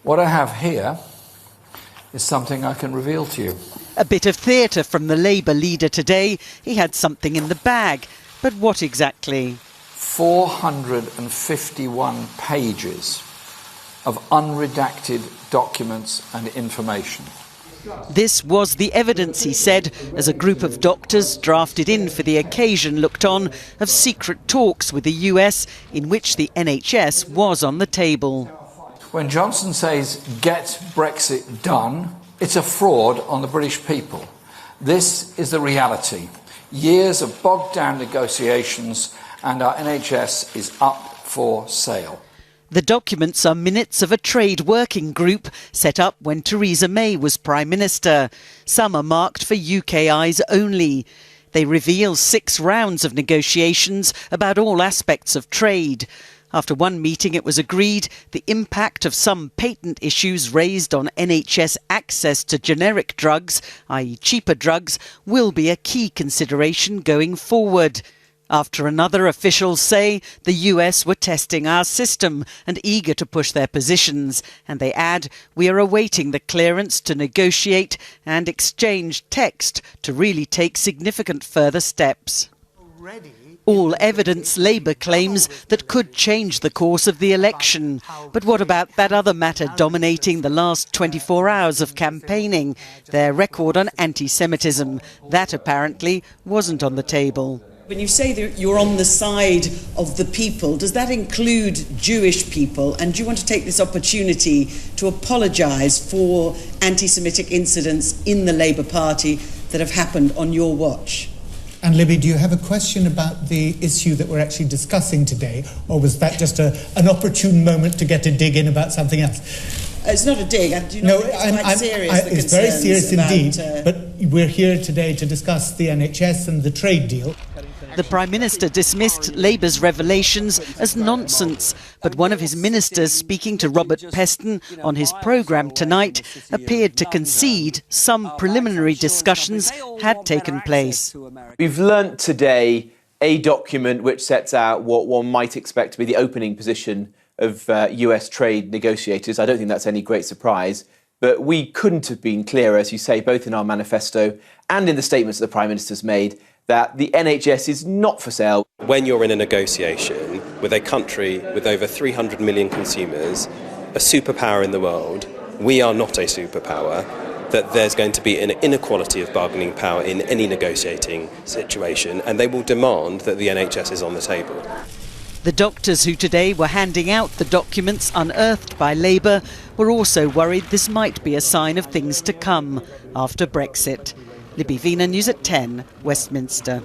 What I have here is something I can reveal to you. A bit of theatre from the Labour leader today. He had something in the bag. But what exactly? 451 pages of unredacted documents and information. This was the evidence, he said, as a group of doctors drafted in for the occasion looked on of secret talks with the US in which the NHS was on the table. When Johnson says, get Brexit done, it's a fraud on the British people. This is the reality. Years of bogged down negotiations and our NHS is up for sale. The documents are minutes of a trade working group set up when Theresa May was Prime Minister. Some are marked for UK eyes only. They reveal 6 rounds of negotiations about all aspects of trade. After one meeting, it was agreed the impact of some patent issues raised on NHS access to generic drugs, i.e. cheaper drugs, will be a key consideration going forward. After another, officials say the US were testing our system and eager to push their positions. And they add, we are awaiting the clearance to negotiate and exchange text to really take significant further steps. All evidence, Labour claims, that could change the course of the election. But what about that other matter dominating the last 24 hours of campaigning? Their record on anti-Semitism. That apparently wasn't on the table. When you say that you're on the side of the people, does that include Jewish people? And do you want to take this opportunity to apologise for anti-Semitic incidents in the Labour Party that have happened on your watch? And Libby, do you have a question about the issue that we're actually discussing today, or was that just an opportune moment to get a dig in about something else? It's not a dig. Do you know it's quite serious? It's very serious indeed. But we're here today to discuss the NHS and the trade deal. The Prime Minister dismissed Labour's revelations as nonsense, but one of his ministers, speaking to Robert Peston on his programme tonight, appeared to concede some preliminary discussions had taken place. We've learnt today a document which sets out what one might expect to be the opening position of US trade negotiators. I don't think that's any great surprise, but we couldn't have been clearer, as you say, both in our manifesto and in the statements the Prime Minister's made, that the NHS is not for sale. When you're in a negotiation with a country with over 300 million consumers, a superpower in the world, we are not a superpower, that there's going to be an inequality of bargaining power in any negotiating situation, and they will demand that the NHS is on the table. The doctors who today were handing out the documents unearthed by Labour were also worried this might be a sign of things to come after Brexit. Libby Vina, News at 10, Westminster.